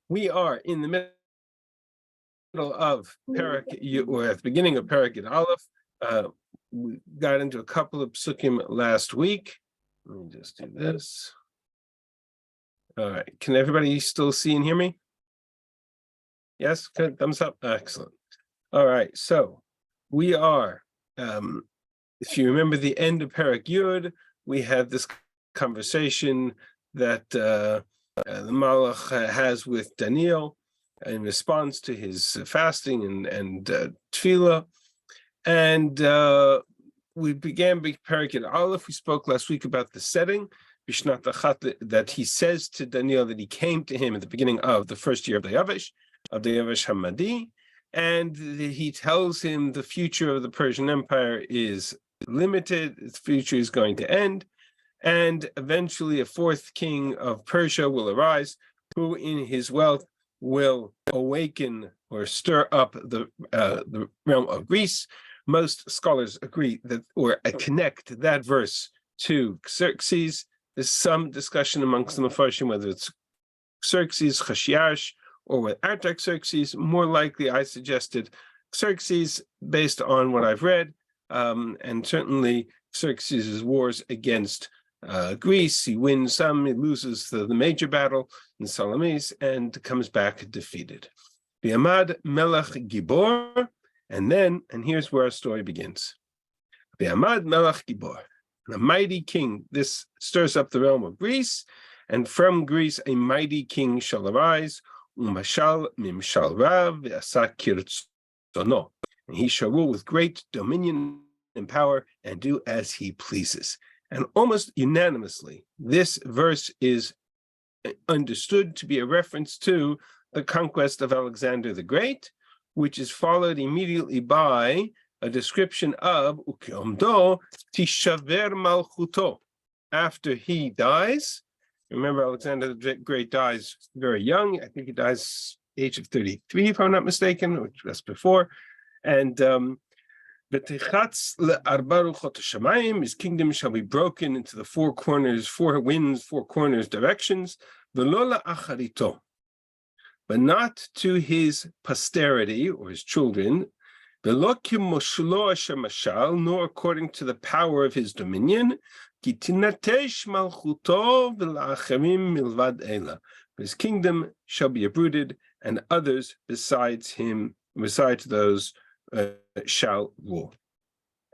We are in the middle of Perek, or at the beginning of Perek Yud Aleph. We got into a couple of psukim last week. Let me just do this. All right. Can everybody still see and hear me? Yes? Good. Thumbs up. Excellent. All right. So we are, if you remember the end of Perek Yud, we had this conversation that the Malach has with Daniel in response to his fasting and tefillah. And we began Perek Yud Aleph. We spoke last week about the setting, Bishnat Achat, that he says to Daniel that he came to him at the beginning of the first year of the Yavesh Hamadi, and he tells him the future of the Persian Empire is limited, its future is going to end, and eventually a fourth king of Persia will arise, who in his wealth will awaken or stir up the realm of Greece. Most scholars agree that, or connect that verse to Xerxes. There's some discussion amongst the Mefarshim whether it's Xerxes, Chashiash, or with Artaxerxes. More likely, I suggested Xerxes based on what I've read, and certainly Xerxes' wars against Greece. He wins some, he loses the major battle in Salamis, and comes back defeated. Bi'amad Melech Gibor, and here's where our story begins. Bi'amad Melech Gibor, a mighty king. This stirs up the realm of Greece, and from Greece a mighty king shall arise. Umashal mimshal rav v'asa kirtzono, and he shall rule with great dominion and power, and do as he pleases. And almost unanimously, this verse is understood to be a reference to the conquest of Alexander the Great, which is followed immediately by a description of Ukiomdo Tishaver Malchuto. After he dies, remember Alexander the Great dies very young. I think he dies age of 33, if I'm not mistaken, which was before. And his kingdom shall be broken into the four corners, four winds, four corners directions, but not to his posterity or his children, nor according to the power of his dominion. His kingdom shall be uprooted, and others besides those shall rule.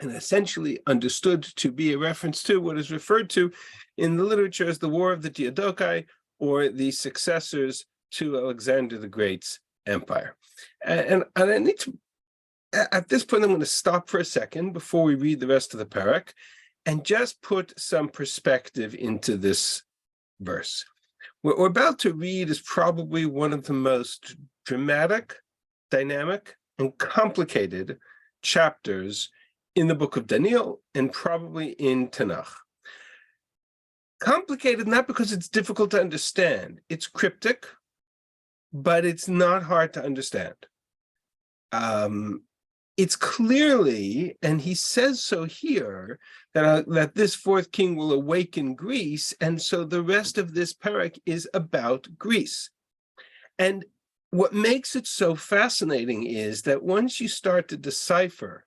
And essentially understood to be a reference to what is referred to in the literature as the War of the Diadochi, or the successors to Alexander the Great's empire. And I need to, at this point, I'm going to stop for a second before we read the rest of the parak and just put some perspective into this verse. What we're about to read is probably one of the most dramatic, dynamic, and complicated chapters in the book of Daniel, and probably in Tanakh. Complicated not because it's difficult to understand. It's cryptic, but it's not hard to understand. It's clearly, and he says so here, that this fourth king will awaken Greece, and so the rest of this parak is about Greece. And what makes it so fascinating is that once you start to decipher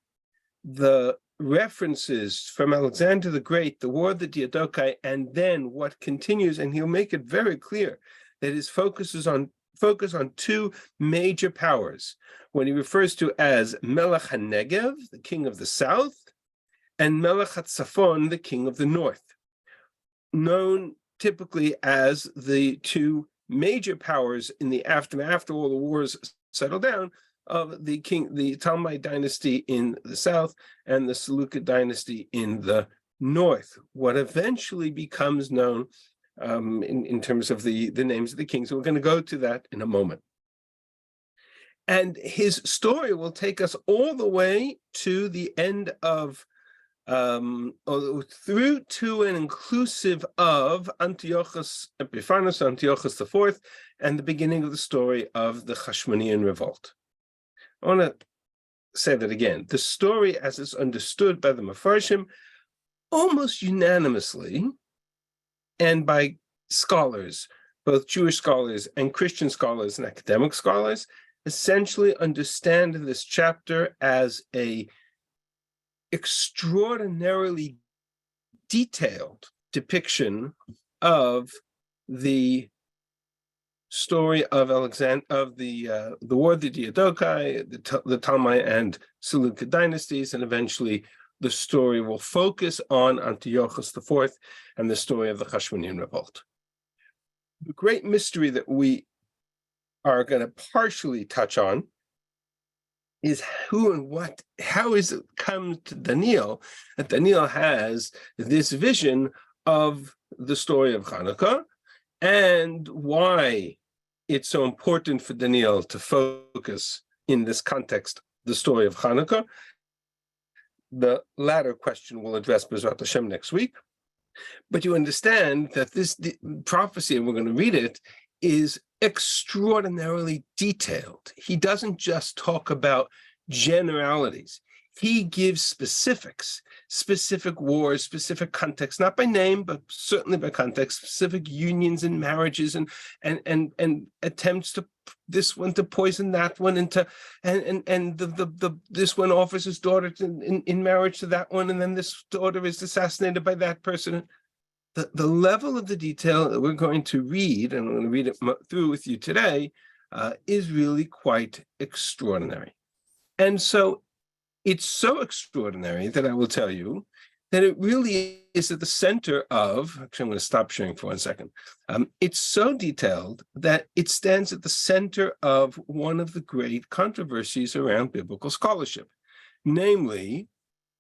the references from Alexander the Great, the War of the Diadochi, and then what continues, and he'll make it very clear that his focus on two major powers, when he refers to as Melech HaNegev, the king of the south, and Melech HaTzafon, the king of the north, known typically as the two major powers in the aftermath, after all the wars settle down, of the Talmai dynasty in the south and the Seleucid dynasty in the north, what eventually becomes known in terms of the names of the kings. So we're going to go to that in a moment. And his story will take us all the way to the end of, through to and inclusive of Antiochus Epiphanes, Antiochus IV, and the beginning of the story of the Hashmonean revolt. I want to say that again. The story, as it's understood by the Mefarshim, almost unanimously, and by scholars both Jewish scholars and Christian scholars and academic scholars essentially understand this chapter as a extraordinarily detailed depiction of the story of Alexander, of the war of the Diadochi, the Talmai and Seleucid dynasties, and eventually the story will focus on Antiochus IV and the story of the Hashmonean revolt. The great mystery that we are going to partially touch on is who and what, how is it come to Daniel that Daniel has this vision of the story of Hanukkah, and why it's so important for Daniel to focus in this context the story of Hanukkah. The latter question we'll address B'ezrat Hashem next week. But you understand that this prophecy, and we're going to read it, is extraordinarily detailed. He doesn't just talk about generalities. He gives specifics, specific wars, specific context, not by name, but certainly by context, specific unions and marriages, and attempts to this one to poison that one, into and this one offers his daughter in marriage to that one, and then this daughter is assassinated by that person. The level of the detail that we're going to read, and I'm going to read it through with you today, is really quite extraordinary. And so it's so extraordinary that I will tell you that it really is at the center of, actually I'm going to stop sharing for 1 second. It's so detailed that it stands at the center of one of the great controversies around biblical scholarship. Namely,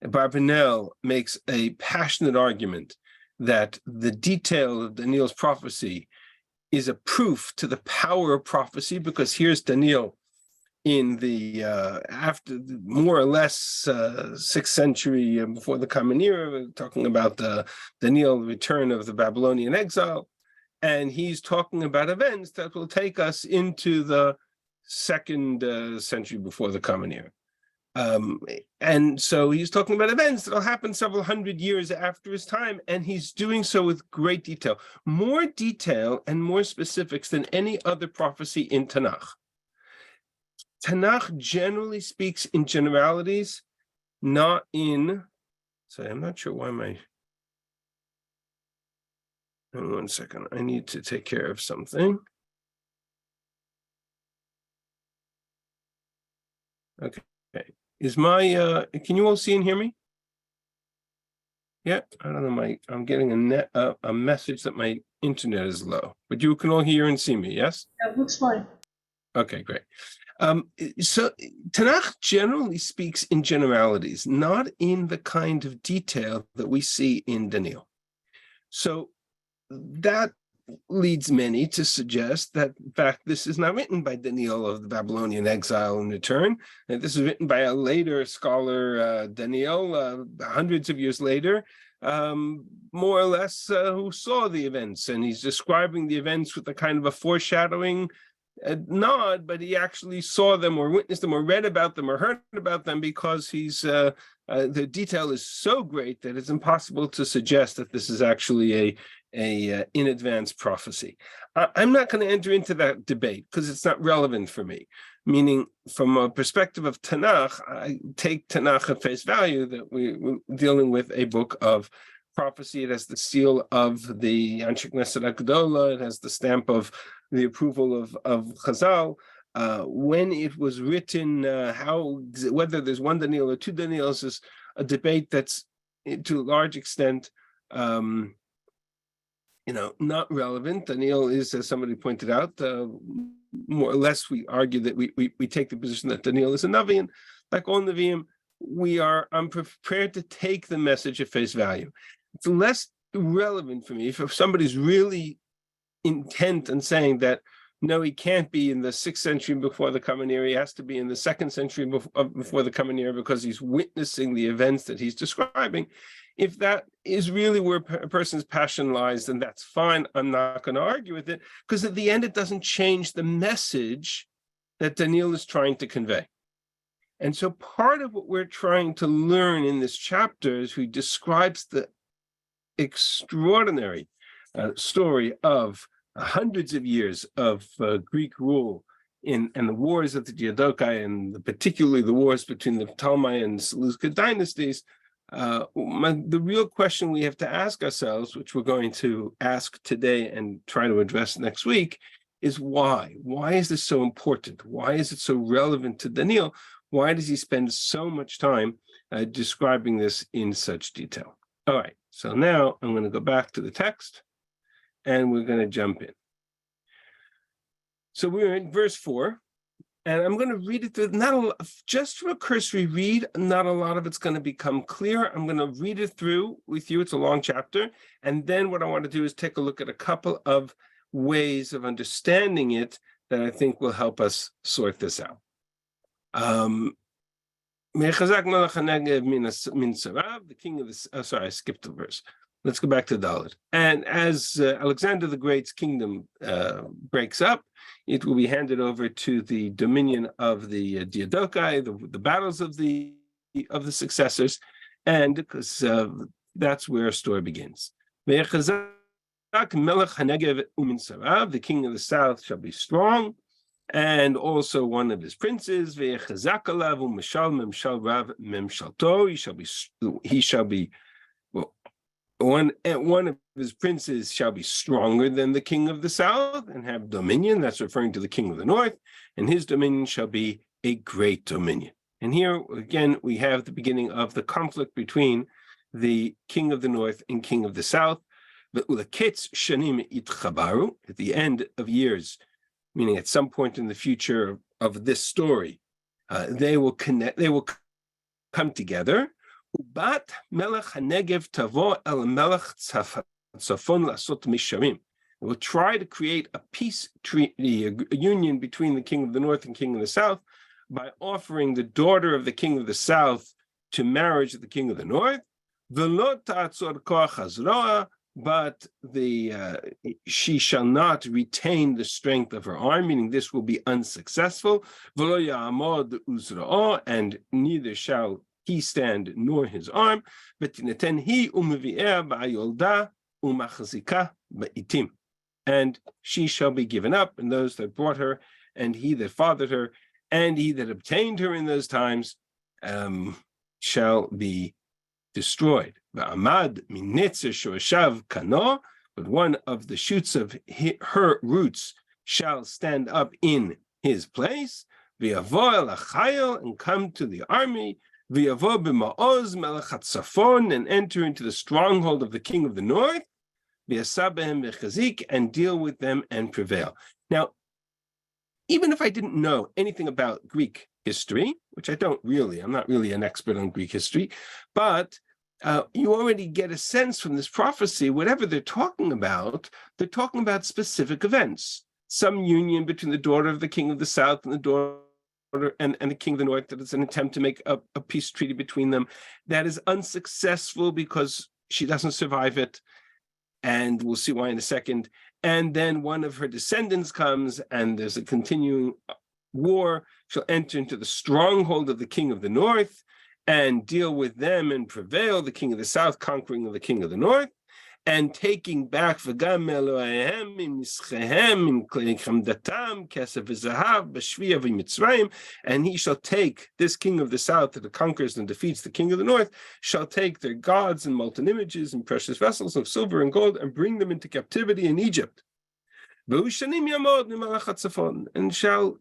Barbanel makes a passionate argument that the detail of Daniel's prophecy is a proof to the power of prophecy, because here's Daniel in the after more or less 6th century before the Common Era, talking about the Daniel return of the Babylonian exile, and he's talking about events that will take us into the 2nd century before the Common Era. And so he's talking about events that will happen several hundred years after his time, and he's doing so with great detail, more detail and more specifics than any other prophecy in Tanakh. Tanakh generally speaks in generalities, not in, sorry, I'm not sure why my, hang on 1 second, I need to take care of something. Okay, is my, can you all see and hear me? Yeah, I don't know, I'm getting a message that my internet is low, but you can all hear and see me, yes? That looks fine. Okay, great. So Tanakh generally speaks in generalities, not in the kind of detail that we see in Daniel. So that leads many to suggest that, in fact, this is not written by Daniel of the Babylonian exile and return. And this is written by a later scholar, Daniel, hundreds of years later, more or less, who saw the events. And he's describing the events with a kind of a foreshadowing nod, but he actually saw them or witnessed them or read about them or heard about them, because he's the detail is so great that it's impossible to suggest that this is actually a in advance prophecy. I'm not going to enter into that debate because it's not relevant for me. Meaning, from a perspective of Tanakh, I take Tanakh at face value that we're dealing with a book of prophecy. It has the seal of the Anshe Knesset HaGedolah. It has the stamp of the approval of Chazal. When it was written, whether there's one Daniel or two Daniels is a debate that's, to a large extent, not relevant. Daniel is, as somebody pointed out, more or less we argue that we take the position that Daniel is a Navi, and like all Naviim, I'm prepared to take the message at face value. It's less relevant for me if somebody's really intent on saying that, no, he can't be in the 6th century before the Common Era, he has to be in the 2nd century before the Common Era because he's witnessing the events that he's describing. If that is really where a person's passion lies, then that's fine. I'm not going to argue with it, because at the end, it doesn't change the message that Daniel is trying to convey. And so part of what we're trying to learn in this chapter is he describes the extraordinary story of hundreds of years of Greek rule and the wars of the Diadochi, and particularly the wars between the Ptolemaic and Seleucid dynasties, the real question we have to ask ourselves, which we're going to ask today and try to address next week, is why? Why is this so important? Why is it so relevant to Daniel? Why does he spend so much time describing this in such detail? All right, so now I'm going to go back to the text, and we're going to jump in. So we're in verse 4, and I'm going to read it through, just from a cursory read, not a lot of it's going to become clear. I'm going to read it through with you. It's a long chapter. And then what I want to do is take a look at a couple of ways of understanding it that I think will help us sort this out. The king of the, sorry, I skipped a verse. Let's go back to Dalet. And as Alexander the Great's kingdom breaks up, it will be handed over to the dominion of the Diadochi, the battles of the successors, and because that's where our story begins. The king of the south shall be strong, and also one of his princes. He shall be one of his princes shall be stronger than the king of the south and have dominion. That's referring to the king of the north, and his dominion shall be a great dominion. And here again we have the beginning of the conflict between the king of the north and king of the south. At the end of years, meaning at some point in the future of this story, they will connect. They will come together. Ubat melech hanegev tavo el melech tzafon lasot misharim. We'll try to create a peace treaty, a union between the king of the north and king of the south, by offering the daughter of the king of the south to marriage to the king of the north. V'lo ta'atzor koach hazroa, but she shall not retain the strength of her arm, meaning this will be unsuccessful. V'lo ya'amod uzro'o, and neither shall he stand nor his arm, but he and she shall be given up, and those that brought her, and he that fathered her, and he that obtained her in those times, shall be destroyed. But one of the shoots of her roots shall stand up in his place, and come to the army, and enter into the stronghold of the king of the north, and deal with them and prevail. Now, even if I didn't know anything about Greek history, which I don't really, I'm not really an expert on Greek history, but you already get a sense from this prophecy, whatever they're talking about specific events. Some union between the daughter of the king of the south and the daughter and the king of the north, that it's an attempt to make a peace treaty between them that is unsuccessful because she doesn't survive it, and we'll see why in a second. And then one of her descendants comes, and there's a continuing war. She'll enter into the stronghold of the king of the north and deal with them and prevail, the king of the south conquering the king of the north, and taking back and he shall take, this king of the south that conquers and defeats the king of the north, shall take their gods and molten images and precious vessels of silver and gold and bring them into captivity in Egypt. And shall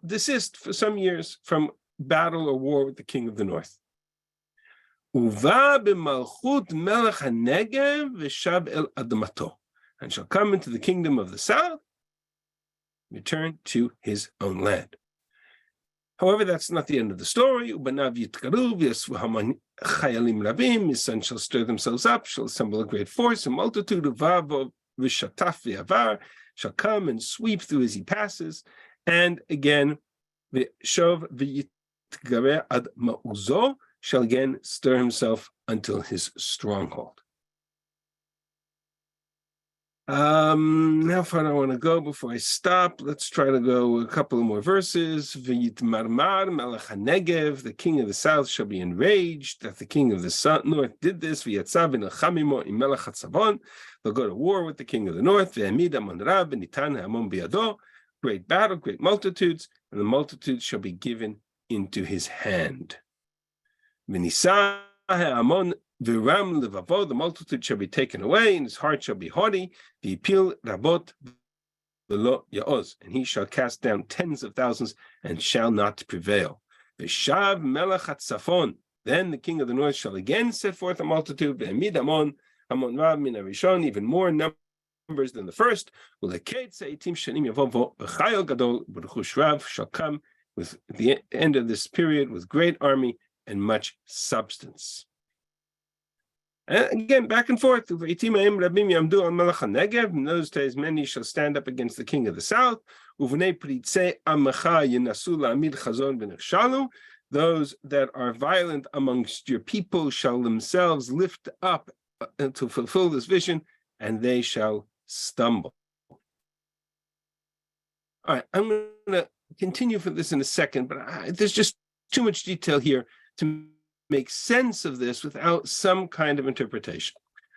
desist for some years from battle or war with the king of the north. And shall come into the kingdom of the south, return to his own land. However, that's not the end of the story. His sons shall stir themselves up, shall assemble a great force, a multitude of shall come and sweep through as he passes. And again, the Shov v'yitgare ad ma'uzo shall again stir himself until his stronghold. How far do I want to go before I stop? Let's try to go a couple of more verses. V'yitmarmar melech hanegev, the king of the south shall be enraged that the king of the north did this. V'yatzav v'nelchamimo im melech hatzavon, they'll go to war with the king of the north. V'yamid amon rab v'nitan ha'amon biyado, great battle, great multitudes, and the multitudes shall be given into his hand. V'nisa ha'amon Viram levavo, the multitude shall be taken away, and his heart shall be haughty. V'yipil rabot v'lo yaoz, and he shall cast down tens of thousands and shall not prevail. V'shav melech hatzafon, then the king of the north shall again set forth a multitude. V'emid amon rav min harishon, even more numbers than the first. V'leketz ha'etim shanim yavovo v'chayil gadol b'rechush rav shall come with the end of this period with great army and much substance. And again, back and forth. In those days, many shall stand up against the king of the south. Those that are violent amongst your people shall themselves lift up to fulfill this vision, and they shall stumble. All right, I'm going to continue for this in a second, but there's just too much detail here to make sense of this without some kind of interpretation.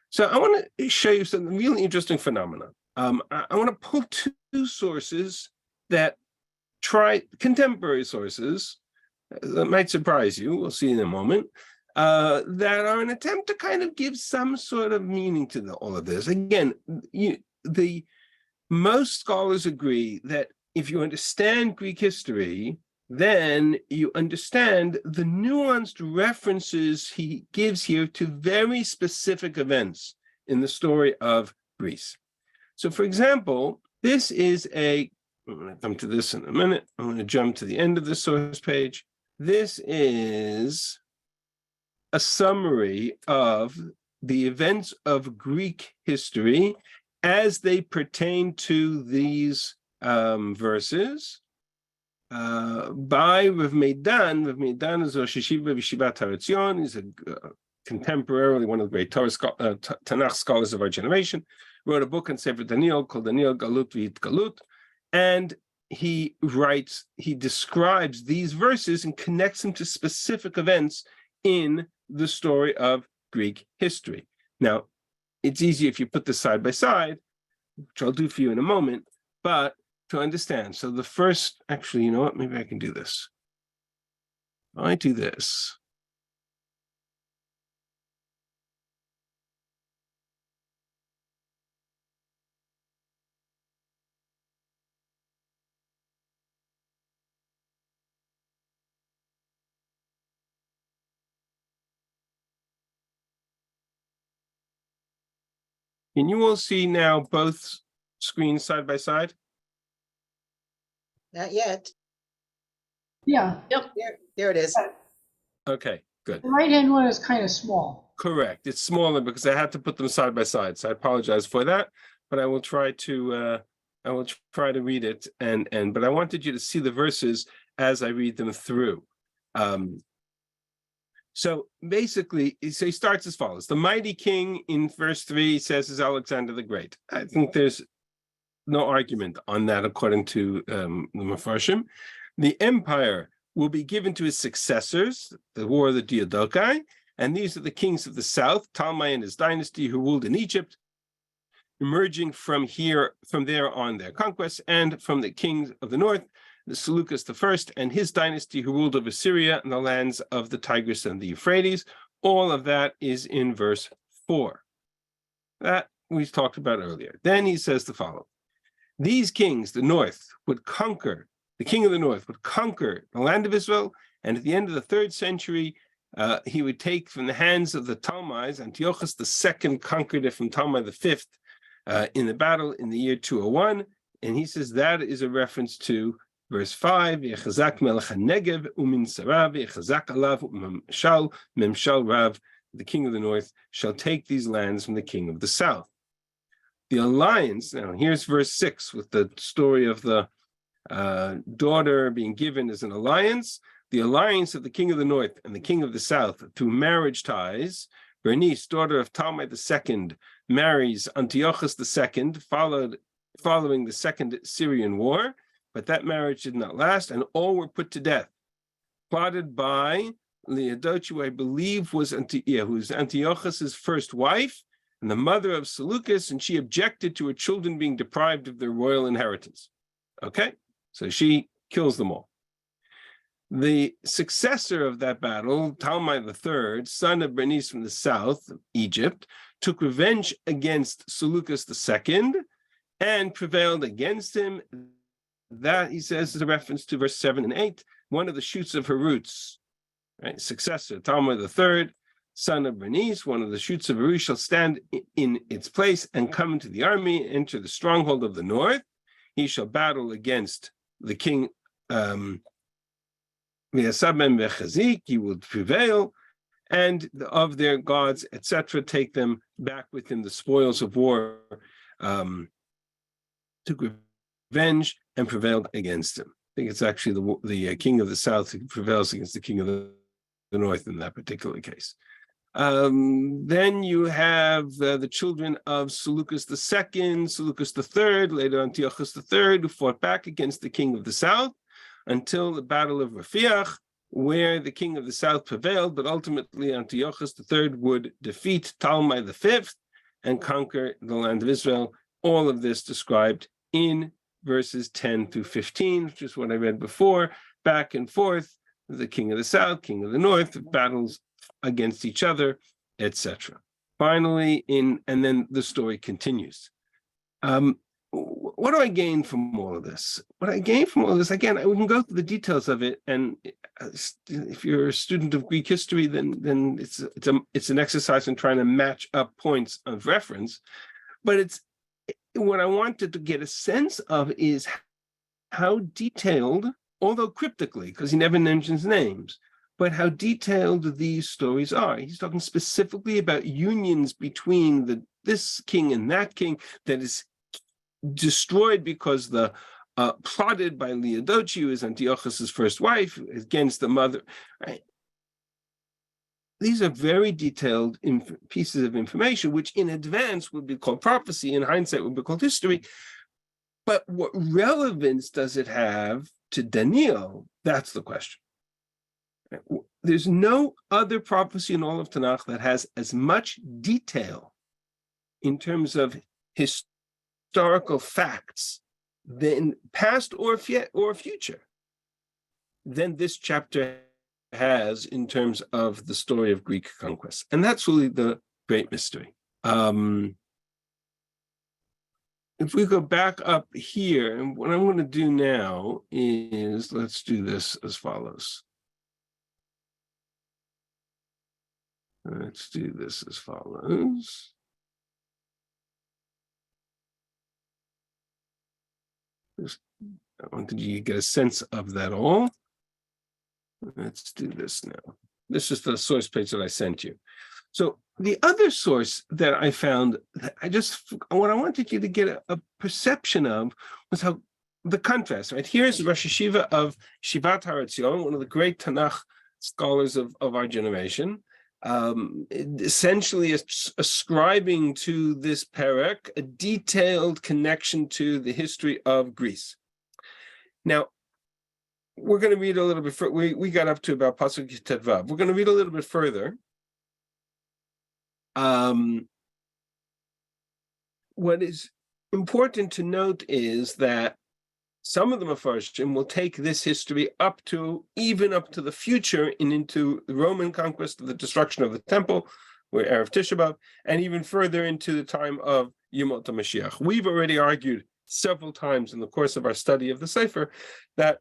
So I want to show you some really interesting phenomena. I want to pull two sources that contemporary sources, that might surprise you, we'll see in a moment, that are an attempt to kind of give some sort of meaning to all of this. Again, most scholars agree that if you understand Greek history, then you understand the nuanced references he gives here to very specific events in the story of Greece. So, for example, this is I'm going to come to this in a minute. I'm going to jump to the end of the source page. This is a summary of the events of Greek history as they pertain to these verses. By Rav Meidan. Rav Meidan is Rosh Yeshiva B'Yeshivat Har Etzion. He's contemporarily one of the great Tanakh scholars of our generation. Wrote a book on Sefer Daniel called Daniel Galut V'Yitgalut, and he describes these verses and connects them to specific events in the story of Greek history. Now, it's easy if you put this side by side, which I'll do for you in a moment, but to understand. So the first, actually, you know what? Maybe I can do this. If I do this. Can you all see now both screens side by side? Not yet. Yeah. Yep. There it is. Okay, good. The right-hand one is kind of small. Correct. It's smaller because I had to put them side by side. So I apologize for that, but I will try to read it but I wanted you to see the verses as I read them through. So basically, he starts as follows. The mighty king in verse 3 says is Alexander the Great. I think there's no argument on that according to the Mefarshim. The empire will be given to his successors, the war of the Diadochi, and these are the kings of the south, Talmai and his dynasty who ruled in Egypt, emerging from there on their conquests, and from the kings of the north, the Seleucus I and his dynasty who ruled over Syria and the lands of the Tigris and the Euphrates. All of that is in verse 4. That we talked about earlier. Then he says the following. These kings, the north, would conquer, the king of the north would conquer the land of Israel, and at the end of the 3rd century, he would take from the hands of the Talmais, Antiochus II conquered it from Talmai V in the battle in the year 201, and he says that is a reference to verse 5, Yechazak melech hanegev umin sarav, Yechazak alav memshal rav, the king of the north shall take these lands from the king of the south. The alliance, now here's verse 6 with the story of the daughter being given as an alliance. The alliance of the king of the north and the king of the south through marriage ties Bernice, daughter of Talmai II, marries Antiochus II, following the Second Syrian War, but that marriage did not last, and all were put to death. Plotted by Leodotia, who I believe was who's Antiochus's first wife and the mother of Seleucus, and she objected to her children being deprived of their royal inheritance. Okay, so she kills them all. The successor of that battle, Talmai III, son of Bernice from the south of Egypt, took revenge against Seleucus II and prevailed against him. That, he says, is a reference to verse 7 and 8, one of the shoots of her roots. Right? Successor, Talmai III, son of Bernice, one of the shoots of her roots, shall stand in its place and come into the army, enter the stronghold of the north. He shall battle against the king, he will prevail, and of their gods, etc., take them back with him, the spoils of war, took revenge and prevailed against him. I think it's actually the king of the south who prevails against the king of the north in that particular case. Then you have the children of Seleucus II, Seleucus III, later Antiochus III, who fought back against the king of the south until the Battle of Raphiach, where the king of the south prevailed, but ultimately Antiochus III would defeat Talmai V and conquer the land of Israel. All of this described in verses 10 through 15, which is what I read before, back and forth, the king of the south, king of the north, battles against each other, etc. Finally, and then the story continues. What do I gain from all of this? What I gain from all of this, again, we can go through the details of it, and if you're a student of Greek history, then it's an exercise in trying to match up points of reference. But it's what I wanted to get a sense of is how detailed, although cryptically, because he never mentions names, but how detailed these stories are. He's talking specifically about unions between this king and that king that is destroyed because plotted by Leodotia, who is Antiochus's first wife, against the mother. Right? These are very detailed pieces of information, which in advance would be called prophecy, in hindsight would be called history. But what relevance does it have to Daniel? That's the question. There's no other prophecy in all of Tanakh that has as much detail in terms of historical facts, than past or future, than this chapter has in terms of the story of Greek conquest. And that's really the great mystery. If we go back up here, and what I'm going to do now is, let's do this as follows. Let's do this as follows. I wanted you to get a sense of that all. Let's do this now. This is the source page that I sent you. So the other source that I found, what I wanted you to get a perception of was how the contrast, right? Here's Rosh Hashiva of Shivat Har Etzion, one of the great Tanakh scholars of our generation, essentially ascribing to this perek a detailed connection to the history of Greece. Now, we're going to read a little bit further. We got up to about Pasuk Tetvav. We're going to read a little bit further. What is important to note is that some of the Mefarshim will take this history even up to the future and into the Roman conquest of the destruction of the temple, where Erev Tisha B'Av, and even further into the time of Yemot HaMashiach. We've already argued several times in the course of our study of the Sefer that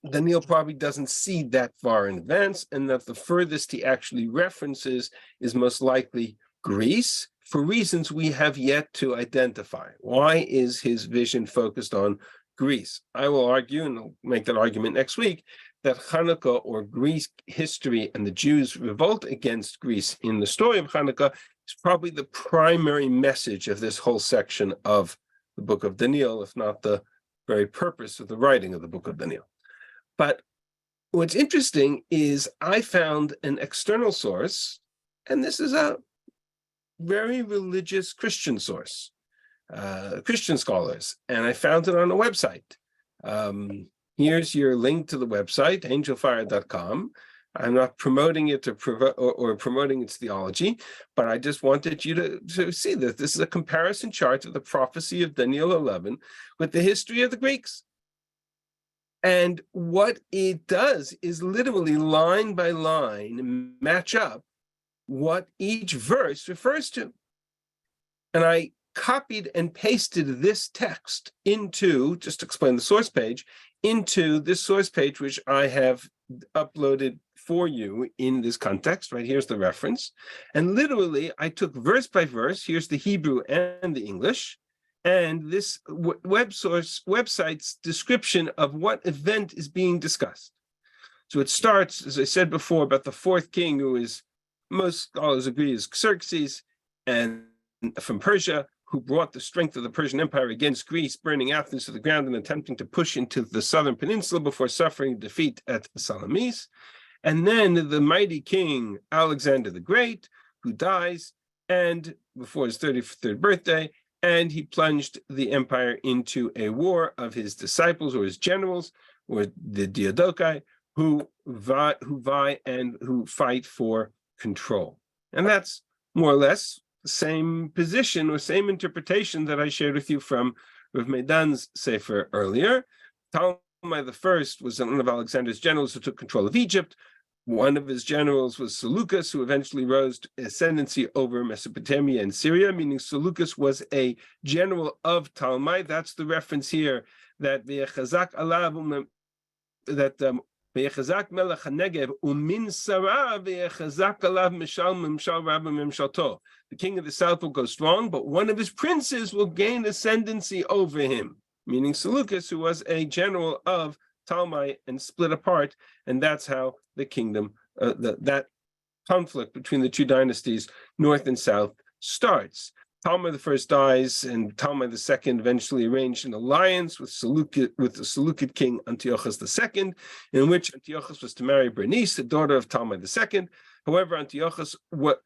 Daniel probably doesn't see that far in advance, and that the furthest he actually references is most likely Greece, for reasons we have yet to identify. Why is his vision focused on Greece? I will argue, and I'll make that argument next week, that Hanukkah, or Greek history, and the Jews' revolt against Greece in the story of Hanukkah is probably the primary message of this whole section of the book of Daniel, if not the very purpose of the writing of the book of Daniel. But what's interesting is I found an external source, And this is a very religious Christian source, Christian scholars, and I found it on a website. Here's your link to the website, angelfire.com. I'm not promoting it or promoting its theology, but I just wanted you to see that this is a comparison chart of the prophecy of Daniel 11 with the history of the Greeks. And what it does is literally line by line match up what each verse refers to. And I copied and pasted this text into, just to explain the source page, into this source page, which I have uploaded for you in this context. Right, here's the reference. And literally, I took verse by verse, here's the Hebrew and the English, and this website's description of what event is being discussed. So it starts, as I said before, about the fourth king, who is, most scholars agree, is Xerxes, and from Persia, who brought the strength of the Persian Empire against Greece, burning Athens to the ground and attempting to push into the southern peninsula before suffering defeat at Salamis. And then the mighty king Alexander the Great, who dies, and before his 33rd birthday, and he plunged the empire into a war of his disciples or his generals, or the Diadochi, who fight for control. And that's more or less the same position or same interpretation that I shared with you from Rav Meidan's Sefer earlier. Ptolemy I was one of Alexander's generals who took control of Egypt. One of his generals was Seleucus, who eventually rose to ascendancy over Mesopotamia and Syria, meaning Seleucus was a general of Ptolemy. That's the reference here that V'yechazak alav that V'yechazak melech haNegev umin sara v'yechazak alav mishal rabba mimshalto. The king of the south will go strong, but one of his princes will gain ascendancy over him, meaning Seleucus, who was a general of Ptolemy and split apart, and that's how the kingdom, that conflict between the two dynasties, north and south, starts. Ptolemy I dies, and Ptolemy II eventually arranged an alliance with the Seleucid king Antiochus II, in which Antiochus was to marry Bernice, the daughter of Ptolemy II. However, Antiochus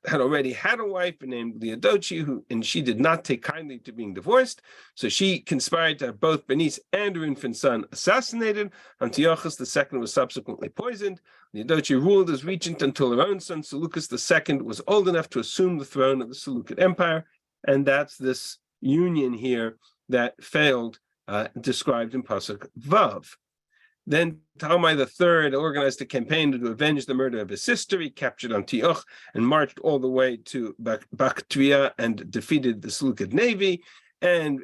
had already had a wife named Leodochi, and she did not take kindly to being divorced. So she conspired to have both Bernice and her infant son assassinated. Antiochus II was subsequently poisoned. Leodochi ruled as regent until her own son, Seleucus II, was old enough to assume the throne of the Seleucid Empire. And that's this union here that failed, described in Pasuk Vav. Then Ptolemy III organized a campaign to avenge the murder of his sister. He captured Antioch and marched all the way to Bactria and defeated the Seleucid navy. And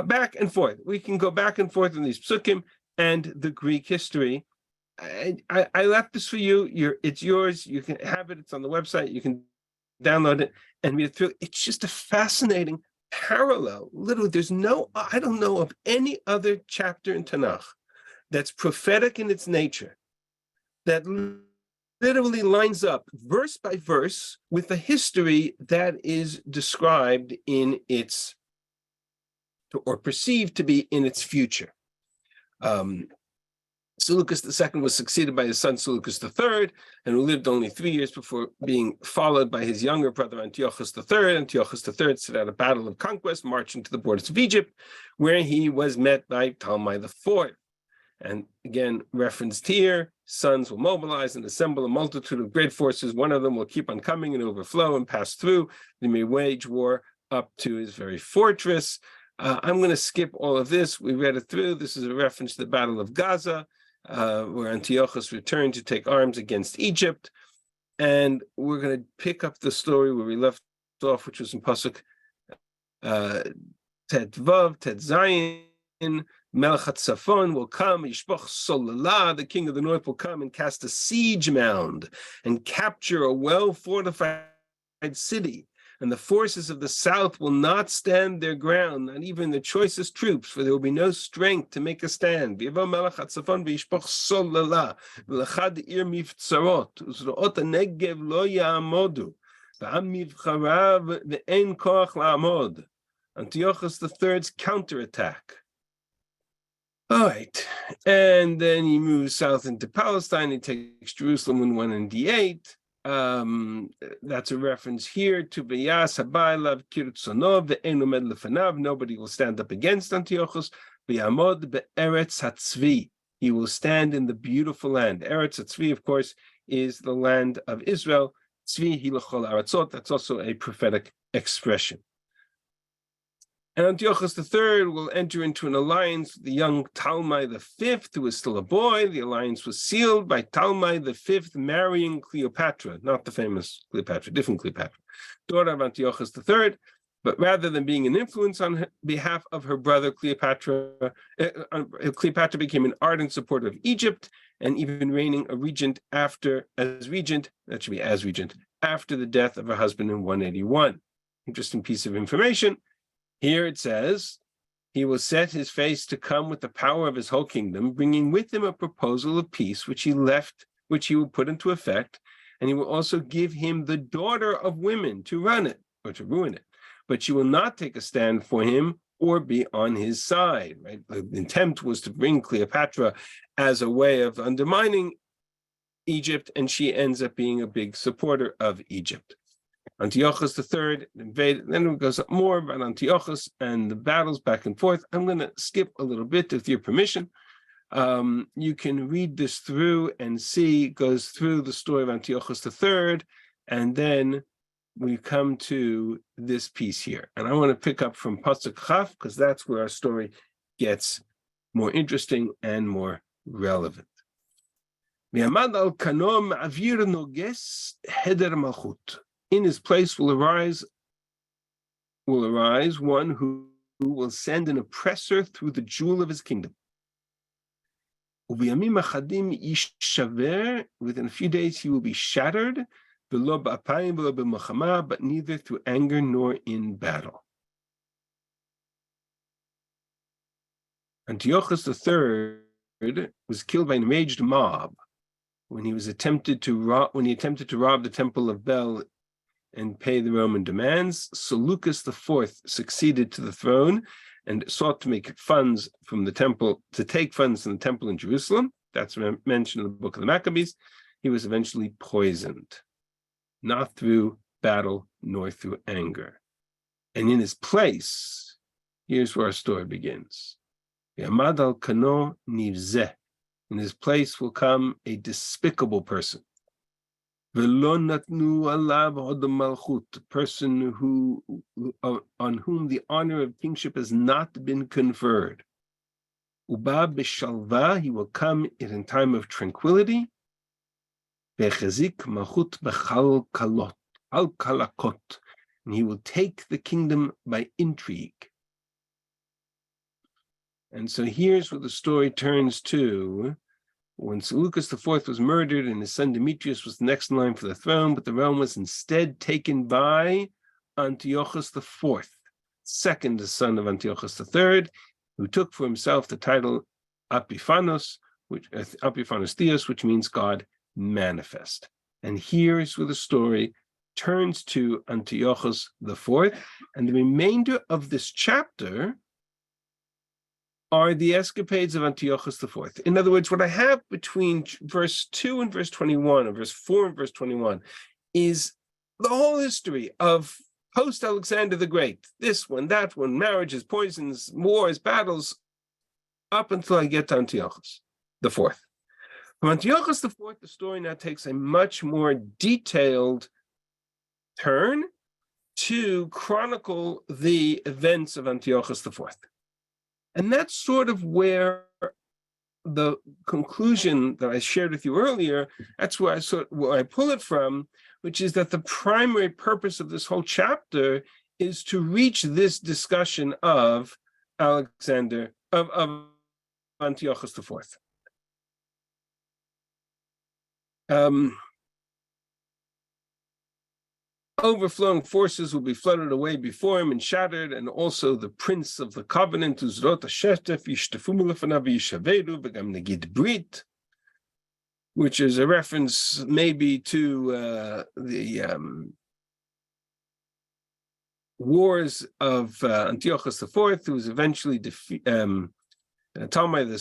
back and forth. We can go back and forth in these psukim and the Greek history. I left this for you. It's yours. You can have it. It's on the website. You can download it and read it through. It's just a fascinating parallel. Literally, I don't know of any other chapter in Tanakh that's prophetic in its nature, that literally lines up verse by verse with the history that is described in its, or perceived to be in its future. Seleucus II was succeeded by his son Seleucus III, and who lived only 3 years before being followed by his younger brother Antiochus III. Antiochus III set out a battle of conquest, marching to the borders of Egypt, where he was met by Ptolemy IV. And again, referenced here, sons will mobilize and assemble a multitude of great forces. One of them will keep on coming and overflow and pass through. They may wage war up to his very fortress. I'm going to skip all of this. We read it through. This is a reference to the Battle of Gaza, where Antiochus returned to take arms against Egypt. And we're going to pick up the story where we left off, which was in Pasuk Tet Vav, Tet Zayin. Melech Tzafon will come, Yishpoch Solala, the king of the north will come and cast a siege mound and capture a well-fortified city. And the forces of the south will not stand their ground, not even the choicest troops, for there will be no strength to make a stand. V'yavo Melech Tzafon v'yishpoch Solala, v'lechad ir mivtzarot, uzroot hanegev lo ya'amodu, v'am mivcharav v'ein koach la'amod. Antiochus III's counterattack. All right, and then he moves south into Palestine. He takes Jerusalem in 198. That's a reference here to B'yas Habaylav Kirtzonov ve'enu med lefanav. Nobody will stand up against Antiochus. V'yamod be'eretz hatzvi. He will stand in the beautiful land. Eretz hatzvi, of course, is the land of Israel. Tzvi hilachol aratzot. That's also a prophetic expression. And Antiochus III will enter into an alliance with the young Talmai V, who is still a boy. The alliance was sealed by Talmai V marrying Cleopatra, not the famous Cleopatra, different Cleopatra, daughter of Antiochus III. But rather than being an influence on behalf of her brother Cleopatra, Cleopatra became an ardent supporter of Egypt and even reigning after the death of her husband in 181. Interesting piece of information. Here it says, he will set his face to come with the power of his whole kingdom, bringing with him a proposal of peace, which he will put into effect, and he will also give him the daughter of women to run it, or to ruin it. But she will not take a stand for him or be on his side, right? The intent was to bring Cleopatra as a way of undermining Egypt, and she ends up being a big supporter of Egypt. Antiochus III invaded, then it goes up more about Antiochus and the battles back and forth. I'm going to skip a little bit with your permission. You can read this through and see, it goes through the story of Antiochus III, and then we come to this piece here. And I want to pick up from Pasuk Chaf, because that's where our story gets more interesting and more relevant. Mi'amad al kanom avir noges heder malchut. In his place will arise one who will send an oppressor through the jewel of his kingdom. Within a few days he will be shattered, but neither through anger nor in battle. Antiochus III was killed by an enraged mob when he attempted to rob the temple of Bel and pay the Roman demands. Seleucus IV succeeded to the throne and sought to make funds from the temple, to take funds from the temple in Jerusalem. That's mentioned in the book of the Maccabees. He was eventually poisoned, not through battle nor through anger. And in his place, here's where our story begins. Yamad al kano nivzeh. In his place will come a despicable person. The person on whom the honor of kingship has not been conferred. Uba b'shalva, he will come in time of tranquility. Bechazik malchut b'chal kalakot, and he will take the kingdom by intrigue. And so here's where the story turns to. When Seleucus IV was murdered and his son Demetrius was the next in line for the throne, but the realm was instead taken by Antiochus IV, second son of Antiochus III, who took for himself the title Epiphanos Theos, which means God manifest. And here's where the story turns to Antiochus IV, and the remainder of this chapter are the escapades of Antiochus IV. In other words, what I have between verse 2 and verse 21, or verse 4 and verse 21, is the whole history of post-Alexander the Great. This one, that one, marriages, poisons, wars, battles, up until I get to Antiochus IV. From Antiochus IV, the story now takes a much more detailed turn to chronicle the events of Antiochus IV. And that's sort of where the conclusion that I shared with you earlier, that's where I pull it from, which is that the primary purpose of this whole chapter is to reach this discussion of Antiochus IV. Overflowing forces will be flooded away before him and shattered, and also the prince of the covenant, which is a reference maybe to the wars of Antiochus IV, who was eventually Talmai II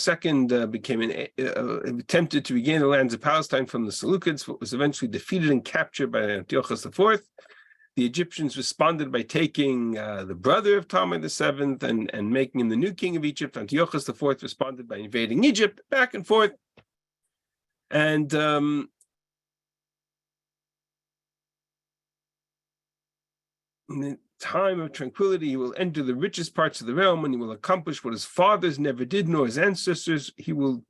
attempted to regain the lands of Palestine from the Seleucids, but was eventually defeated and captured by Antiochus IV. The Egyptians responded by taking the brother of Talmai VII and making him the new king of Egypt. Antiochus IV responded by invading Egypt, back and forth. And in the time of tranquility, he will enter the richest parts of the realm, and he will accomplish what his fathers never did, nor his ancestors. He will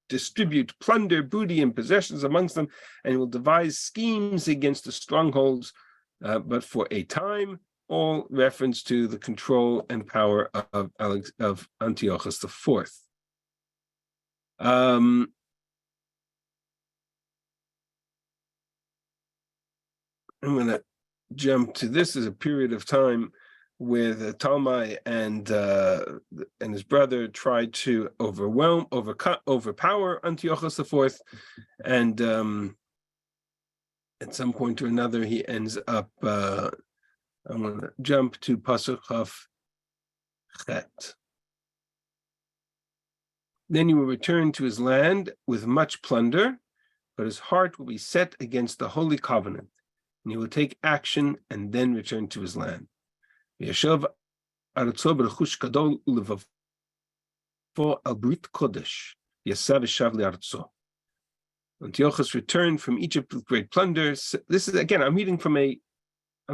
distribute plunder, booty, and possessions amongst them, and he will devise schemes against the strongholds, but for a time. All reference to the control and power of Antiochus IV. I'm going to jump to this as a period of time where the Talmai and his brother tried to overpower Antiochus IV, and at some point or another he ends up. I'm going to jump to Pasuk Chaf Chet. Then he will return to his land with much plunder, but his heart will be set against the holy covenant, and he will take action and then return to his land. Antiochus returned from Egypt with great plunder. This is, again, I'm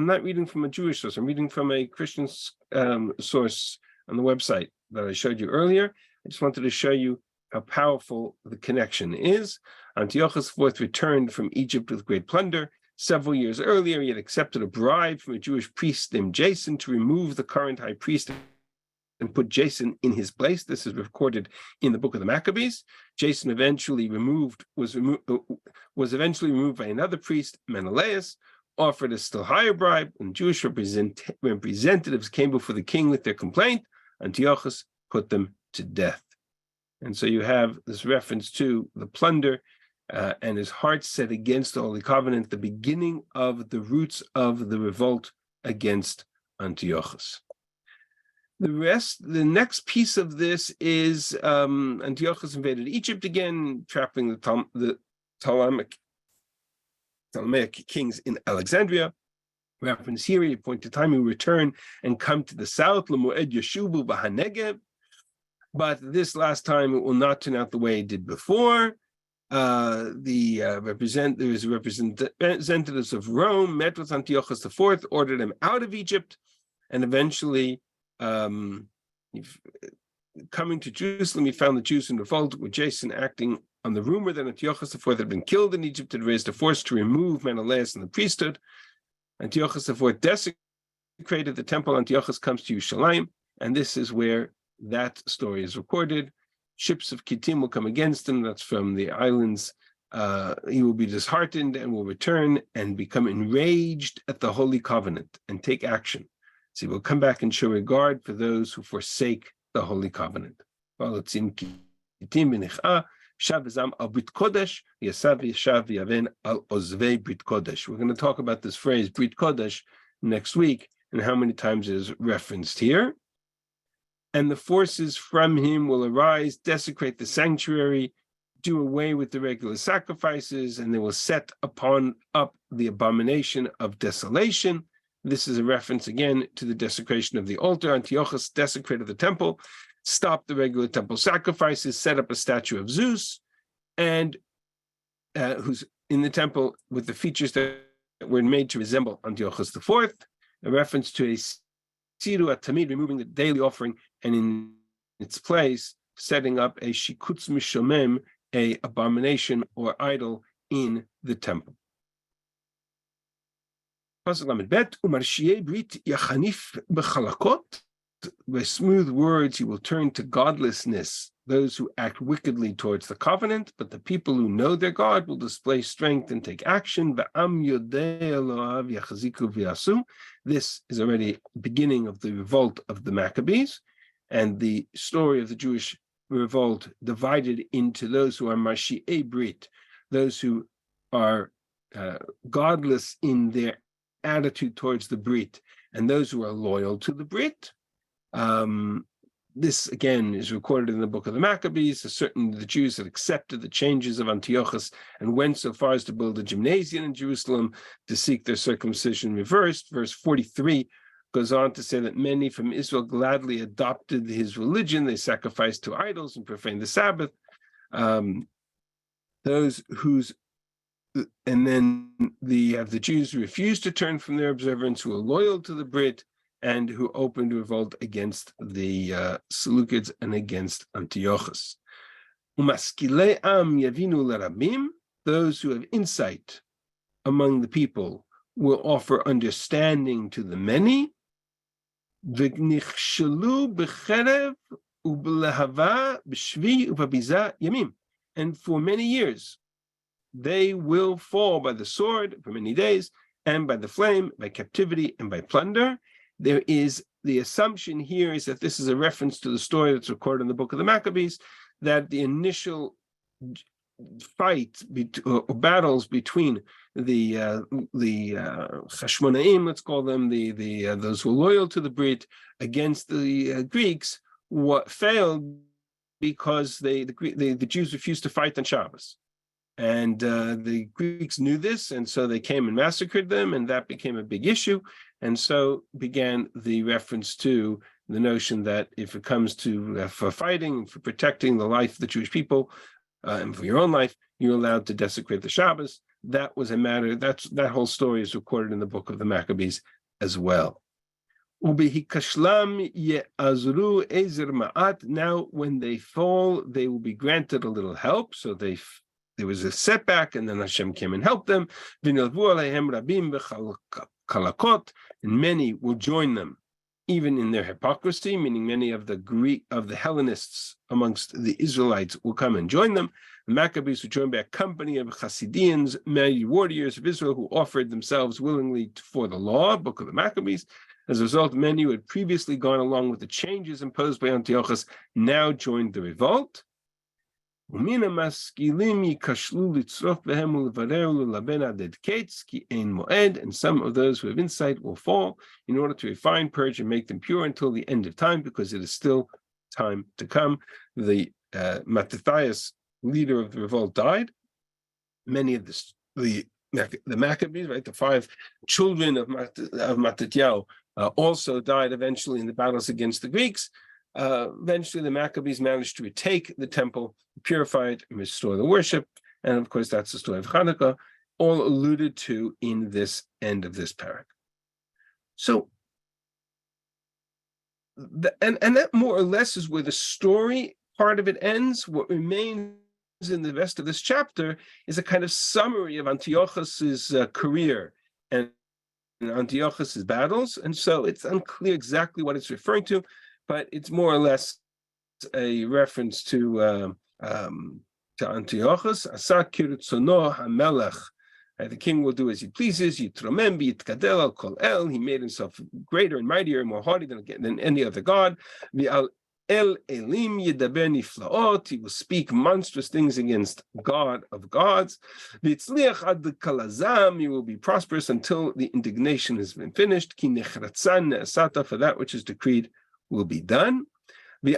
not reading from a Jewish source, I'm reading from a Christian source on the website that I showed you earlier. I just wanted to show you how powerful the connection is. Antiochus IV returned from Egypt with great plunder. Several years earlier, he had accepted a bribe from a Jewish priest named Jason to remove the current high priest and put Jason in his place. This is recorded in the book of the Maccabees. Jason was eventually removed by another priest, Menelaus, offered a still higher bribe. When Jewish representatives came before the king with their complaint, Antiochus put them to death. And so you have this reference to the plunder and his heart set against the Holy Covenant, the beginning of the roots of the revolt against Antiochus. The next piece of this is Antiochus invaded Egypt again, trapping the Ptolemaic kings in Alexandria. Reference here, he appointed time he will return and come to the south, L'moed Yeshuvu B'Hanegev. But this last time it will not turn out the way it did before. Representatives of Rome met with Antiochus IV, ordered him out of Egypt, and eventually, coming to Jerusalem, he found the Jews in revolt, with Jason acting on the rumor that Antiochus IV had been killed in Egypt, had raised a force to remove Menelaus and the priesthood. Antiochus IV desecrated the temple. Antiochus comes to Yerushalayim, and this is where that story is recorded. Ships of Kittim will come against him. That's from the islands. He will be disheartened and will return and become enraged at the Holy Covenant and take action. So he will come back and show regard for those who forsake the Holy Covenant. We're going to talk about this phrase, Brit Kodesh, next week, and how many times it is referenced here. And the forces from him will arise, desecrate the sanctuary, do away with the regular sacrifices, and they will set up the abomination of desolation. This is a reference again to the desecration of the altar. Antiochus desecrated the temple, stopped the regular temple sacrifices, set up a statue of Zeus, and who's in the temple with the features that were made to resemble Antiochus IV, a reference to a Siru Tamid, removing the daily offering, and in its place setting up a Shikutz Mishomem, a abomination or idol in the temple. By smooth words, he will turn to godlessness those who act wickedly towards the covenant, but the people who know their God will display strength and take action. This is already the beginning of the revolt of the Maccabees, and the story of the Jewish revolt divided into those who are Mashi'ei Brit, those who are godless in their attitude towards the Brit, and those who are loyal to the Brit. this again is recorded in the book of the Maccabees. The Jews had accepted the changes of Antiochus and went so far as to build a gymnasium in Jerusalem to seek their circumcision reversed. Verse 43 goes on to say that many from Israel gladly adopted his religion. They sacrificed to idols and profaned the Sabbath. And then the Jews who refused to turn from their observance, who were loyal to the Brit, and who opened revolt against the Seleucids and against Antiochus. Umaskilei am yavinu l'rabim, those who have insight among the people will offer understanding to the many. V'nichshelu b'cherev u'b'lehava b'shvi u'b'biza yamim, and for many years they will fall by the sword for many days, and by the flame, by captivity, and by plunder. There is the assumption here is that this is a reference to the story that's recorded in the book of the Maccabees, that the initial fight or battles between the Chashmonaim, let's call them, those who are loyal to the Brit, against the Greeks, failed because the Jews refused to fight on Shabbos. And the Greeks knew this, and so they came and massacred them, and that became a big issue. And so began the reference to the notion that if it comes to for fighting, for protecting the life of the Jewish people, and for your own life, you're allowed to desecrate the Shabbos. That was a matter, that whole story is recorded in the book of the Maccabees as well. Now, when they fall, they will be granted a little help. So there was a setback, and then Hashem came and helped them. And many will join them, even in their hypocrisy, meaning many of the Hellenists amongst the Israelites will come and join them. The Maccabees were joined by a company of Hasidians, many warriors of Israel who offered themselves willingly for the law, book of the Maccabees. As a result, many who had previously gone along with the changes imposed by Antiochus now joined the revolt. And some of those who have insight will fall in order to refine, purge, and make them pure until the end of time, because it is still time to come. The Mattathias, leader of the revolt, died. Many of the Maccabees, right, the 5 children of Mattathias, also died eventually in the battles against the Greeks. Eventually, the Maccabees managed to retake the temple, purify it, and restore the worship. And of course, that's the story of Hanukkah, all alluded to in this end of this parak. So, and that more or less is where the story part of it ends. What remains in the rest of this chapter is a kind of summary of Antiochus's career and Antiochus's battles. And so it's unclear exactly what it's referring to, but it's more or less a reference to Antiochus. Asa kirutzono hamelech. The king will do as he pleases. Yitromem yitkadel al kol el. He made himself greater and mightier and more haughty than any other god. V'al el elim yidaber niflaot. He will speak monstrous things against God of gods. V'tzliach ad kalazam. He will be prosperous until the indignation has been finished. Ki nechratzan ne'asata. For that which is decreed will be done. He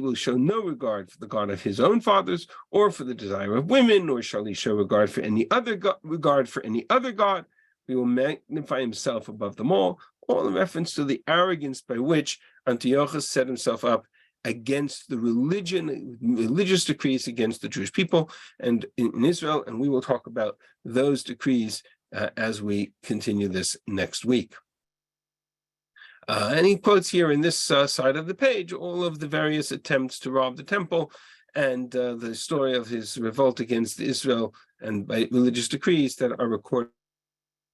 will show no regard for the God of his own fathers, or for the desire of women, nor shall he show regard for any other god. He will magnify himself above them all in reference to the arrogance by which Antiochus set himself up against the religious decrees against the Jewish people and in Israel. And we will talk about those decrees as we continue this next week. And he quotes here in this side of the page all of the various attempts to rob the temple and the story of his revolt against Israel and by religious decrees that are recorded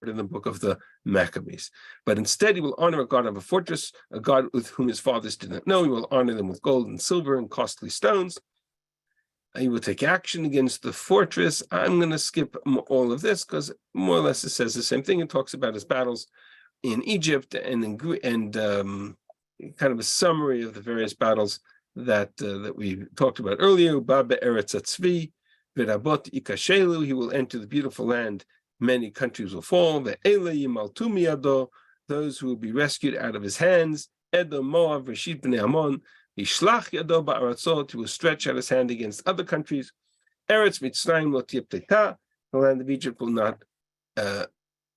in the book of the Maccabees. But instead, he will honor a god of a fortress, a god with whom his fathers did not know. He will honor them with gold and silver and costly stones. He will take action against the fortress. I'm going to skip all of this because more or less it says the same thing. It talks about his battles in Egypt and kind of a summary of the various battles that we talked about earlier. He will enter the beautiful land. Many countries will fall. Those who will be rescued out of his hands. Edom, Moab, Reshit Bnei Ammon, Yishlach Yado Ba'aratzot, he will stretch out his hand against other countries. Eretz Mitzrayim lo tiyepteta, the land of Egypt will not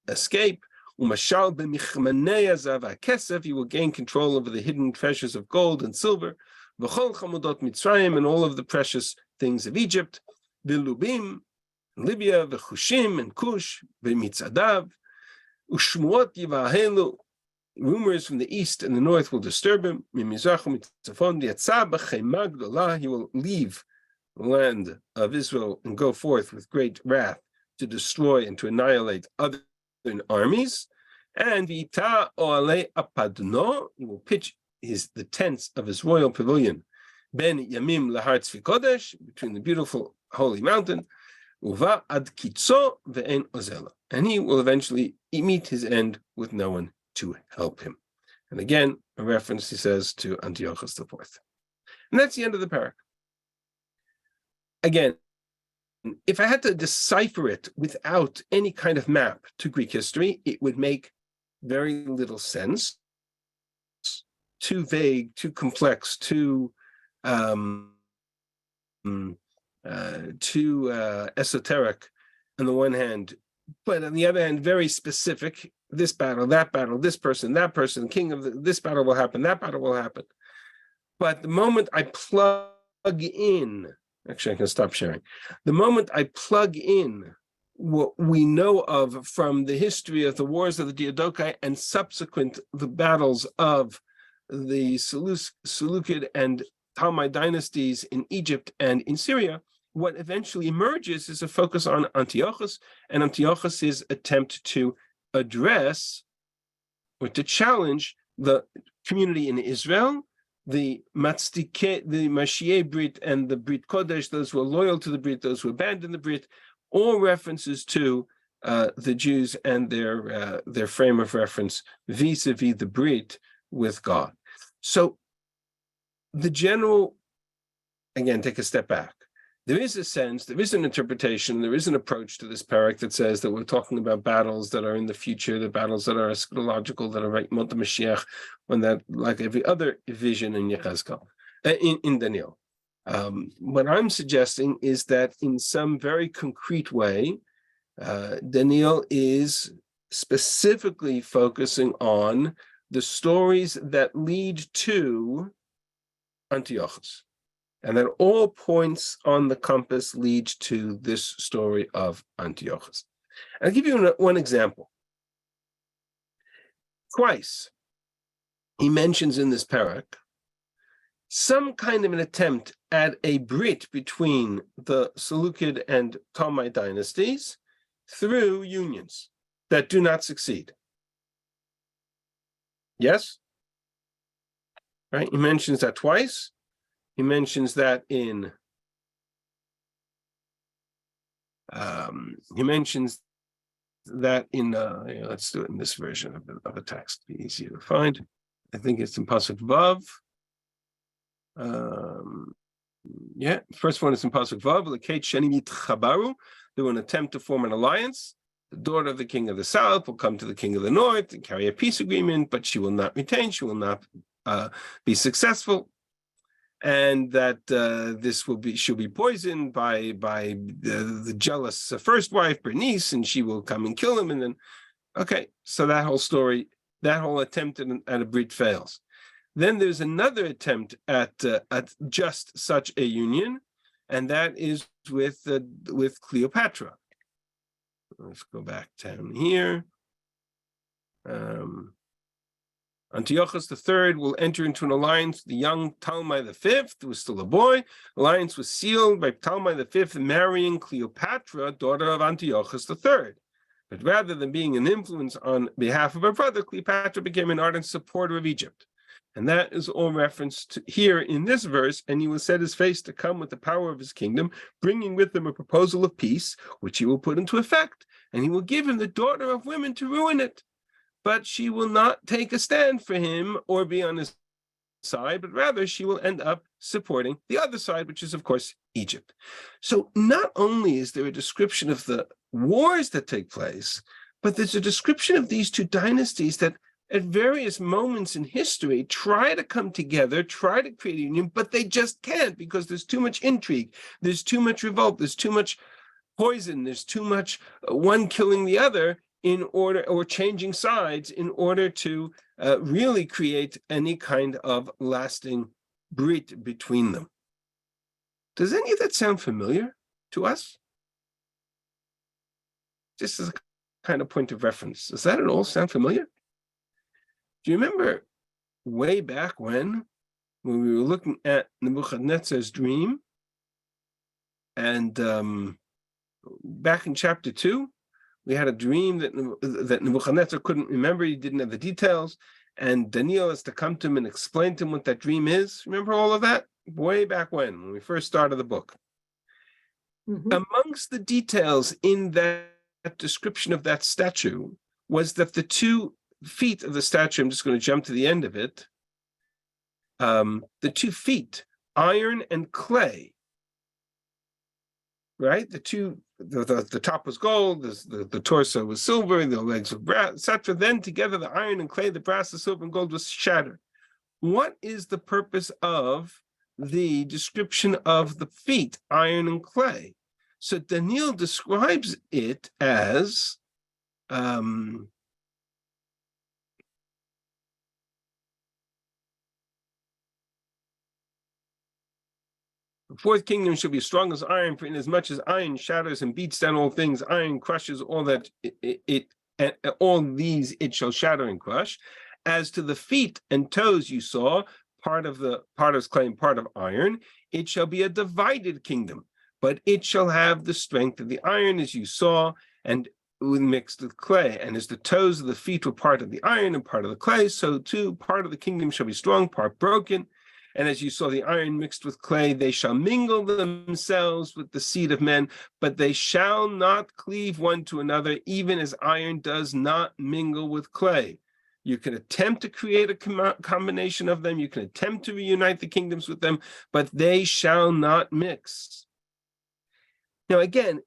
escape. Umashal b'michmanei hazav ha'kesef, he will gain control over the hidden treasures of gold and silver. V'chol chamudot Mitzrayim, and all of the precious things of Egypt. V'lubim, Libya, v'chushim, and Cush, v'mitzadav. Ushmuot yivahelu, rumors from the east and the north will disturb him. Mimizrach u'mitzafon v'yatzah b'chema gdolah, he will leave the land of Israel and go forth with great wrath to destroy and to annihilate other armies. And v'ita oale apadno, he will pitch the tents of his royal pavilion ben yamim lahar tzvi kodesh, between the beautiful holy mountain, uva ad kitzo ve'en ozela, and he will eventually meet his end with no one to help him. And again, a reference, he says, to Antiochus IV. And that's the end of the parak. Again, if I had to decipher it without any kind of map to Greek history, it would make very little sense. Too vague, too complex, too esoteric on the one hand, but on the other hand, very specific. This battle, that battle, this person, that person, king of this battle will happen, that battle will happen. But the moment I plug in, actually I can stop sharing. The moment I plug in what we know of from the history of the wars of the Diadochi and subsequent the battles of the Seleucid and Ptolemaic dynasties in Egypt and in Syria, what eventually emerges is a focus on Antiochus and Antiochus's attempt to address or to challenge the community in Israel, the Matzdike, the Mashiach Brit and the Brit Kodesh, those who are loyal to the Brit, those who abandon the Brit, all references to the Jews and their frame of reference vis-a-vis the Brit with God. So the general, again, take a step back. There is a sense, there is an interpretation, there is an approach to this parak that says that we're talking about battles that are in the future, the battles that are eschatological, that are right Mot Mashiach, when that, like every other vision in Yechezkel, in Daniel. What I'm suggesting is that in some very concrete way, Daniel is specifically focusing on the stories that lead to Antiochus. And that all points on the compass lead to this story of Antiochus. I'll give you one example. Twice, he mentions in this parak some kind of an attempt at a brit between the Seleucid and Ptolemaic dynasties through unions that do not succeed. Yes? Right? He mentions that twice. He mentions that in let's do it in this version of the text, be easier to find. I think it's in Pasuk Vav. First one is in Pasuk Vav. L'keit sheni yitchabaru. They will attempt to form an alliance. The daughter of the king of the south will come to the king of the north and carry a peace agreement, but she will not retain. She will not be successful. And that she'll be poisoned by the jealous first wife, Bernice, and she will come and kill him. And then, okay, so that whole story, that whole attempt at a brit fails. Then there's another attempt at just such a union, and that is with Cleopatra. Let's go back down here. Antiochus III will enter into an alliance with the young Ptolemy V, who was still a boy. Alliance was sealed by Ptolemy V marrying Cleopatra, daughter of Antiochus III. But rather than being an influence on behalf of her brother, Cleopatra became an ardent supporter of Egypt. And that is all referenced here in this verse. And he will set his face to come with the power of his kingdom, bringing with him a proposal of peace, which he will put into effect. And he will give him the daughter of women to ruin it. But she will not take a stand for him or be on his side, but rather she will end up supporting the other side, which is, of course, Egypt. So not only is there a description of the wars that take place, but there's a description of these two dynasties that at various moments in history try to come together, try to create a union, but they just can't because there's too much intrigue, there's too much revolt, there's too much poison, there's too much one killing the other in order, or changing sides in order to really create any kind of lasting brit between them. Does any of that sound familiar to us? Just as a kind of point of reference, does that at all sound familiar? Do you remember way back when we were looking at Nebuchadnezzar's dream, and back in chapter 2, we had a dream that Nebuchadnezzar couldn't remember, he didn't have the details, and Daniel has to come to him and explain to him what that dream is. Remember all of that? Way back when we first started the book. Mhm. Amongst the details in that description of that statue was that the 2 feet of the statue, I'm just going to jump to the end of it, the 2 feet, iron and clay, right? The top was gold, the torso was silver, the legs were brass, etc. Then together the iron and clay, the brass, the silver and gold was shattered. What is the purpose of the description of the feet, iron and clay? So Daniel describes it as the 4th kingdom shall be strong as iron, for inasmuch as iron shatters and beats down all things, iron crushes all that and all these it shall shatter and crush. As to the feet and toes you saw, part of clay and part of iron, it shall be a divided kingdom, but it shall have the strength of the iron, as you saw, and mixed with clay. And as the toes of the feet were part of the iron and part of the clay, so too part of the kingdom shall be strong, part broken. And as you saw the iron mixed with clay, they shall mingle themselves with the seed of men, but they shall not cleave one to another, even as iron does not mingle with clay. You can attempt to create a combination of them, you can attempt to reunite the kingdoms with them, but they shall not mix. Now again,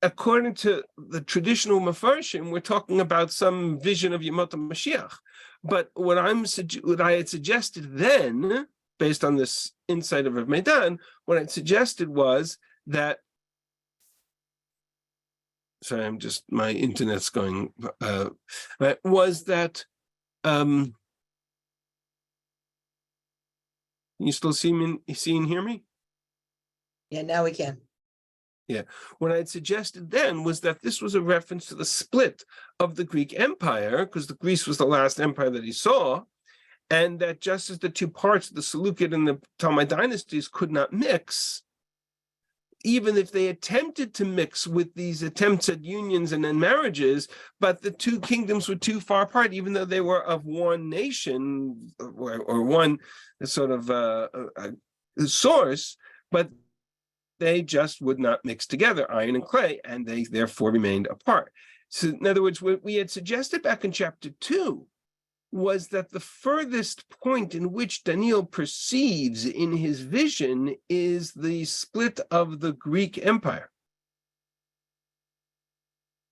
according to the traditional Mefarshim, we're talking about some vision of Yemot HaMashiach. But what I had suggested then, based on this insight of Rav Meidan, what I suggested was that, sorry, my internet's going, was that, you still see and hear me? Yeah, now we can. Yeah, what I had suggested then was that this was a reference to the split of the Greek Empire, because Greece was the last empire that he saw, and that just as the 2 parts, the Seleucid and the Ptolemaic dynasties, could not mix, even if they attempted to mix with these attempts at unions and then marriages, but the 2 kingdoms were too far apart, even though they were of one nation or one sort of source, but they just would not mix together, iron and clay, and they therefore remained apart. So in other words, what we had suggested back in chapter 2 was that the furthest point in which Daniel perceives in his vision is the split of the Greek Empire,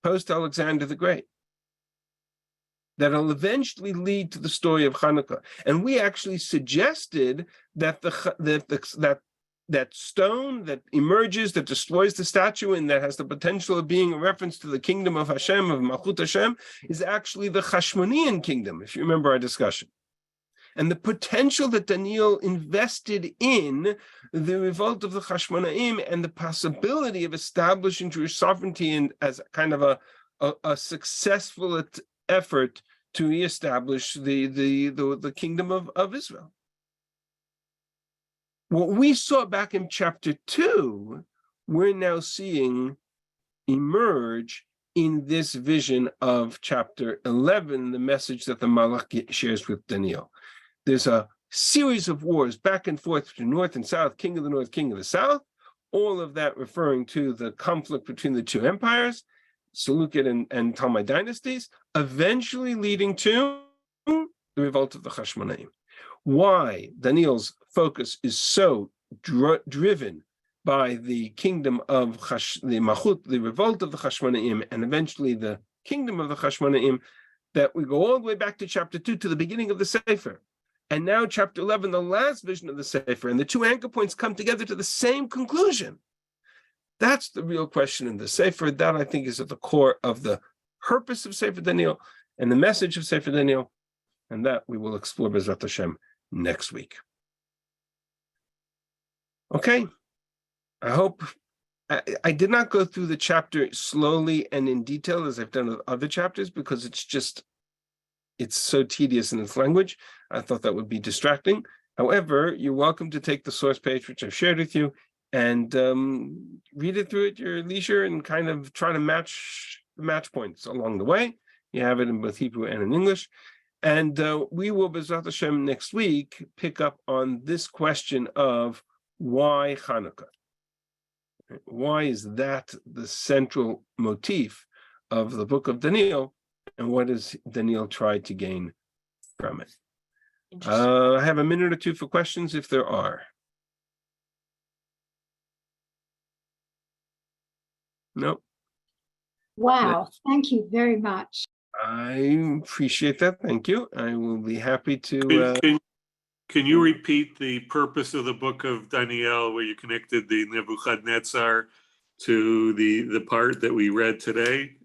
post-Alexander the Great, that'll eventually lead to the story of Hanukkah. And we actually suggested that that stone that emerges, that destroys the statue, and that has the potential of being a reference to the kingdom of Hashem, of Malchut Hashem, is actually the Chashmonean kingdom, if you remember our discussion. And the potential that Daniel invested in the revolt of the Chashmonaim and the possibility of establishing Jewish sovereignty and as kind of a successful effort to reestablish the kingdom of Israel. What we saw back in chapter 2, we're now seeing emerge in this vision of chapter 11, the message that the Malach shares with Daniel. There's a series of wars back and forth between North and South, king of the North, king of the South, all of that referring to the conflict between the 2 empires, Seleucid and Ptolemaic dynasties, eventually leading to the revolt of the Chashmonaim. Why Daniel's focus is so driven by the kingdom of the Malchut, the revolt of the Chashmonaim, and eventually the kingdom of the Chashmonaim, that we go all the way back to chapter 2 to the beginning of the Sefer. And now chapter 11, the last vision of the Sefer, and the two anchor points come together to the same conclusion. That's the real question in the Sefer. That, I think, is at the core of the purpose of Sefer Daniel and the message of Sefer Daniel. And that we will explore B'ezrat Hashem next week. Okay. I hope I did not go through the chapter slowly and in detail as I've done with other chapters because it's so tedious in its language. I thought that would be distracting. However, you're welcome to take the source page, which I've shared with you, and read it through at your leisure and kind of try to match points along the way. You have it in both Hebrew and in English. And we will, B'ezrat Hashem, next week, pick up on this question of why Hanukkah? Why is that the central motif of the book of Daniel? And what does Daniel try to gain from it? I have a minute or two for questions if there are. No. Wow, thank you very much. I appreciate that. Thank you. I will be happy to. Can you repeat the purpose of the book of Daniel, where you connected the Nebuchadnezzar to the part that we read today?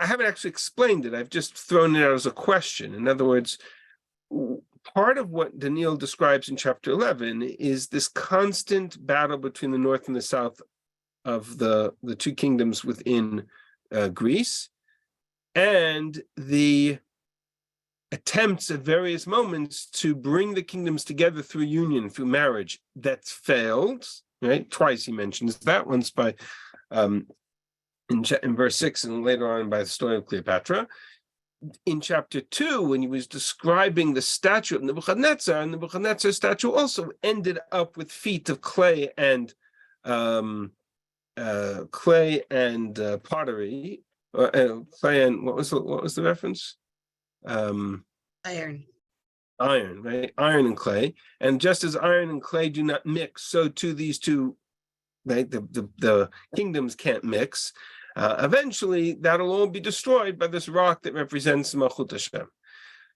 I haven't actually explained it. I've just thrown it out as a question. In other words, part of what Daniel describes in chapter 11 is this constant battle between the north and the south of the two kingdoms within Greece, and the attempts at various moments to bring the kingdoms together through union, through marriage, that's failed, right? Twice he mentions that, once by in verse 6 and later on by the story of Cleopatra. In chapter 2, when he was describing the statue of Nebuchadnezzar, and Nebuchadnezzar's statue also ended up with feet of clay and pottery, clay and what was the reference? Iron. Iron, right? Iron and clay. And just as iron and clay do not mix, so too these two, right? The kingdoms can't mix. Eventually, that'll all be destroyed by this rock that represents Malchut Hashem.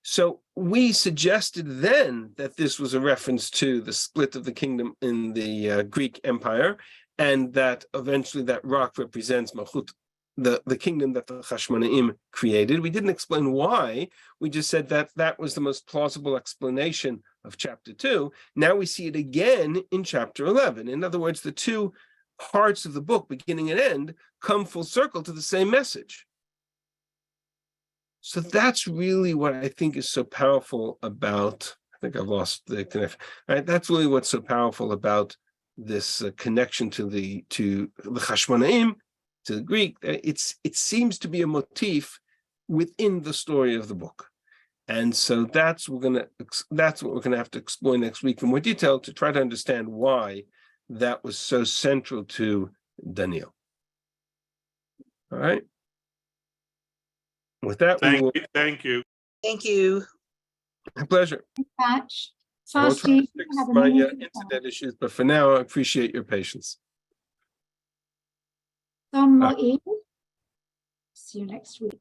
So we suggested then that this was a reference to the split of the kingdom in the Greek Empire, and that eventually that rock represents Malchut, the kingdom that the Hashmonaim created. We didn't explain why. We just said that that was the most plausible explanation of chapter 2. Now we see it again in chapter 11. In other words, the two parts of the book, beginning and end, come full circle to the same message. So that's really what I think is so powerful about, I think I've lost the connection, right? That's really what's so powerful about this connection to the Hashmonaim, to the Greek. It seems to be a motif within the story of the book. And so that's what we're gonna have to explore next week in more detail to try to understand why that was so central to Daniel. All right. With that, Thank you. Thank you. a pleasure. Much. I will try to Fasti, fix have a my minute. internet issues, but for now, I appreciate your patience. Tom Mo'in. See you next week.